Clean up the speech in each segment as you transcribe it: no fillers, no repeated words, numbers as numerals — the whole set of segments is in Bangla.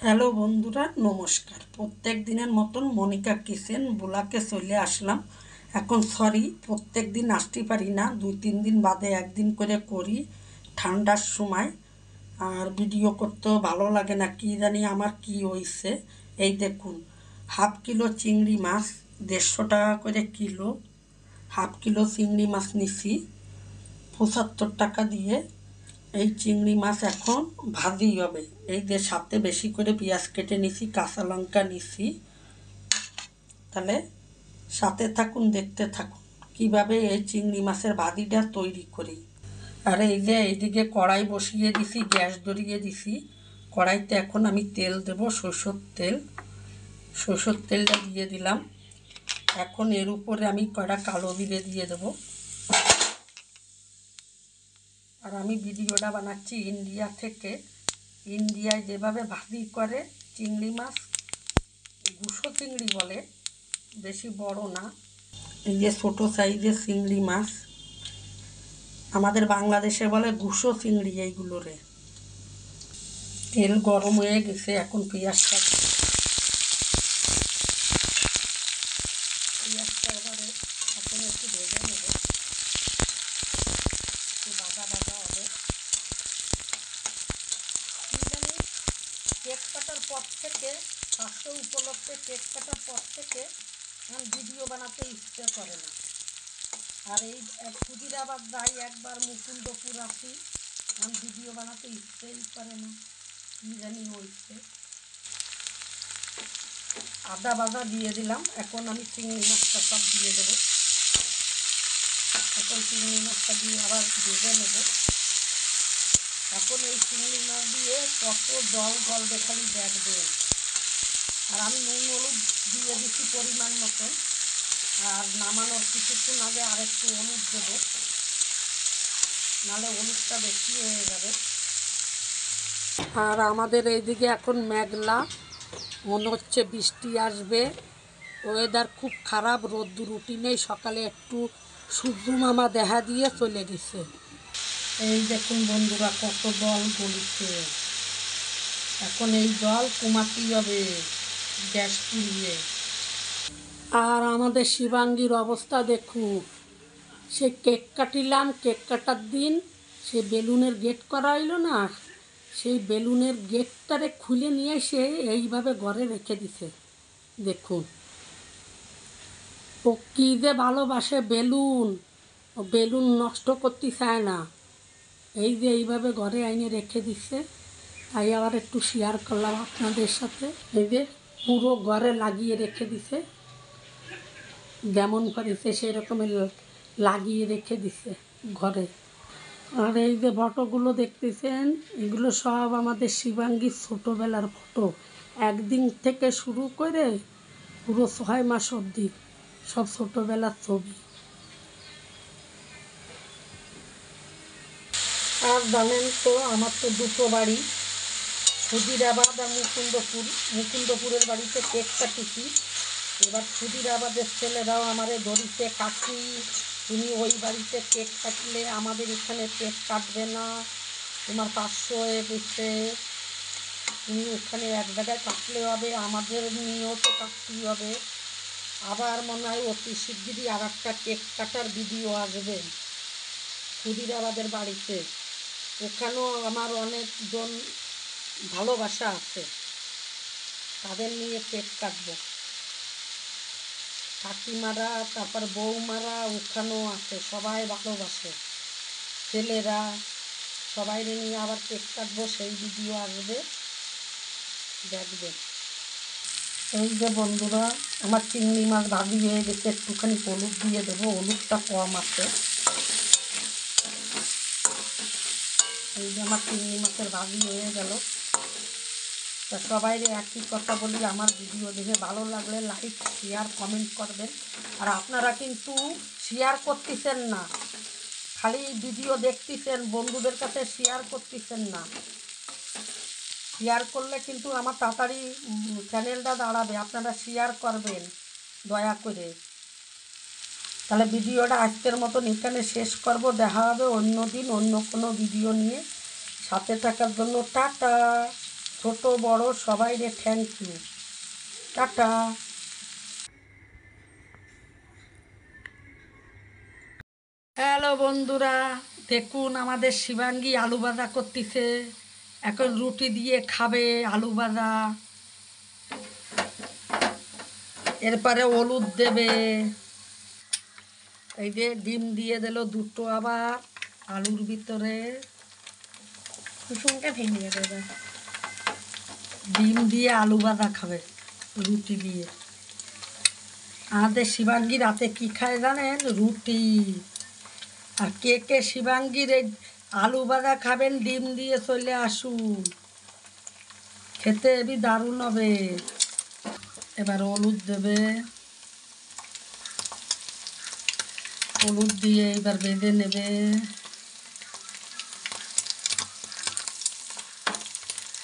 হ্যালো বন্ধুরা, নমস্কার। প্রত্যেক দিনের মতন মনিকা কিচেন ব্লগে চলে আসলাম। এখন প্রত্যেক দিন আসতে পারি না, 2-3 দিন বাদে একদিন করে করি ঠান্ডার সময়। আর ভিডিও করতেও ভালো লাগে না, কি জানি আমার কি হয়েছে। এই দেখুন, হাফ কিলো চিংড়ি মাছ, 150 টাকা করে কিলো। হাফ কিলো চিংড়ি মাছ নিছি 75 টাকা দিয়ে। এই চিংড়ি মাছ এখন ভাজি হবে। এই যে সাথে বেশি করে পেঁয়াজ কেটে নিছি, কাঁচা লঙ্কা নিছি। তাহলে সাথে থাকুন, দেখতে থাকুন কিভাবে এই চিংড়ি মাছের ভাজিটা তৈরি করি। আর এই যে এইদিকে কড়াই বসিয়ে দিছি, গ্যাস ধরিয়ে দিছি। কড়াইতে এখন আমি তেল দেব, সরষের তেল। সরষের তেলটা দিয়ে দিলাম। এখন এর উপরে আমি কয়টা কালো জিরে দিয়ে দেবো। আর আমি ভিডিওটা বানাচ্ছি ইন্ডিয়া থেকে। ইন্ডিয়ায় যেভাবে ভাজি করে চিংড়ি মাছ, গুঁশো চিংড়ি বলে, বেশি বড় না, এই যে ছোটো সাইজের চিংড়ি মাছ, আমাদের বাংলাদেশে বলে গুঁশো চিংড়ি এইগুলোরে। তেল গরম হয়ে গেছে, এখন পেঁয়াজটা এবারে এখন একটু ভেজে নেব, একটু বাজা বাজা হবে। কেক কাটার পর থেকে, স্বাস্থ্য উপলক্ষে কেক কাটার পর থেকে আমার ভিডিও বানাতে ইচ্ছে করে না। আর এই ক্ষুদিরাবাদ যাই একবার, মুকুন্দপুর আসি, আমার ভিডিও বানাতে ইচ্ছেই করে না, কী জানি হয়েছে। আদা বাজা দিয়ে দিলাম। এখন আমি চিংড়ি মাছটা সব দিয়ে দেবো। এখন চিংড়ি মাছটা দিয়ে আবার ভেজে নেব। এখন এই চিংড়ি মাছ দিয়ে কত জল গলবে খালি দেখবেন। আর আমি নুন হলুদ দিয়ে দিচ্ছি পরিমাণ মতন। আর নামানোর কিছুক্ষণ আগে আরেকটু হলুদ দেবো, নাহলে হলুদটা বেশি হয়ে যাবে। আর আমাদের এইদিকে এখন মেঘলা, মনে হচ্ছে বৃষ্টি আসবে। ওয়েদার খুব খারাপ, রোদ্দুর উঠি নেই। সকালে একটু সূর্য মামা দেখা দিয়ে চলে গেছে। এই দেখুন বন্ধুরা, কত জল গলিছে। এখন এই জল কমাতেই হবে গ্যাস পুড়িয়ে। আর আমাদের শিবাঙ্গীর অবস্থা দেখুন। সে কেক কাটিলাম, কেক কাটার দিন সে বেলুনের গেট করা হইলো না, সেই বেলুনের গেটটারে খুলে নিয়ে সে এইভাবে ঘরে রেখে দিছে। দেখুন, ও কী যে ভালোবাসে বেলুন, ও বেলুন নষ্ট করতে চায় না। এই যে এইভাবে ঘরে আইনে রেখে দিচ্ছে। তাই আবার একটু শেয়ার করলাম আপনাদের সাথে। এই যে পুরো ঘরে লাগিয়ে রেখে দিছে, যেমন করেছে সেরকমই লাগিয়ে রেখে দিছে ঘরে। আর এই যে ফটোগুলো দেখতেছেন, এগুলো সব আমাদের শিবাঙ্গীর ছোটোবেলার ফটো। একদিন থেকে শুরু করে পুরো 6 মাস অবধি সব ছোটোবেলার ছবি। আর জানেন তো, আমার তো দুটো বাড়ি, ক্ষুদিরাবাদ আর মুকুন্দপুর। মুকুন্দপুরের বাড়িতে কেক কাটিছি। এবার ক্ষুদিরাবাদের ছেলেরাও আমারে ধরিতে, কাকি তুমি ওই বাড়িতে কেক কাটলে আমাদের এখানে কেক কাটবে না, তোমার 500 হয়ে গেছে, তুমি ওখানে এক জায়গায় কাটলে হবে, আমাদের নিয়েও তো কাটতেই হবে। আবার মনে হয় অতি শিগগিরই আর একটা কেক কাটার ভিডিও আসবে ক্ষুদিরাবাদের বাড়িতে। ওখানেও আমার অনেকজন ভালোবাসা আছে, তাদের নিয়ে কেক কাটবো। কাকিমারা, তারপর বৌমারা ওখানেও আছে, সবাই ভালোবাসে, ছেলেরা, সবাই নিয়ে আবার কেক কাটবো, সেই ভিডিও আসবে, দেখবেন। এই যে বন্ধুরা, আমার চিংড়ি মাছ ভাজি হয়ে গেছে, একটুখানি হলুদ দিয়ে দেবো, হলুদটা কম আছে। এই যে আমার চিংড়ি মাছের ভাজি হয়ে গেল। তা সবাই একই কথা বলি, আমার ভিডিও দেখে ভালো লাগলে লাইক শেয়ার কমেন্ট করবেন। আর আপনারা কিন্তু শেয়ার করতেছেন না, খালি ভিডিও দেখতেছেন, বন্ধুদের কাছে শেয়ার করতেছেন না। শেয়ার করলে কিন্তু আমার তাড়াতাড়ি চ্যানেলটা দাঁড়াবে, আপনারা শেয়ার করবেন দয়া করে। তাহলে ভিডিওটা আজকের মতন এখানে শেষ করব। দেখা হবে অন্য দিন অন্য কোনো ভিডিও নিয়ে। সাথে থাকার জন্য টাটা। ছোট বড় সবাইকে থ্যাংক ইউ। টাটা। হ্যালো বন্ধুরা, দেখুন আমাদের শিবাঙ্গী আলু ভাজা করতেছে। এখন রুটি দিয়ে খাবে আলু ভাজা। এরপরে হলুদ দেবে। এই যে ডিম দিয়ে দিল দুটো আবার আলুর ভিতরে। কুসুমটা ভেঙে দেবে। ডিম দিয়ে আলু ভাজা খাবে রুটি দিয়ে। আমাদের শিবাঙ্গী রাতে কি খায় জানেন? রুটি। আর কে কে শিবাঙ্গীর এই আলু ভাজা খাবেন ডিম দিয়ে চলে আসুন, খেতে এবি দারুণ হবে। এবার হলুদ দেবে। হলুদ দিয়ে এবার বেঁধে নেবে।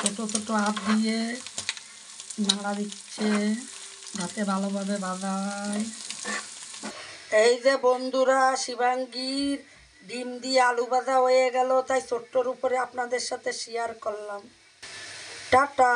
ছোট ছোট হাত দিয়ে নাড়া দিচ্ছে যাতে ভালোভাবে ভাজা হয়। এই যে বন্ধুরা, শিবাঙ্গীর ডিম দিয়ে আলু ভাজা হয়ে গেল, তাই ছোট্টর উপরে আপনাদের সাথে শেয়ার করলাম। টাটা।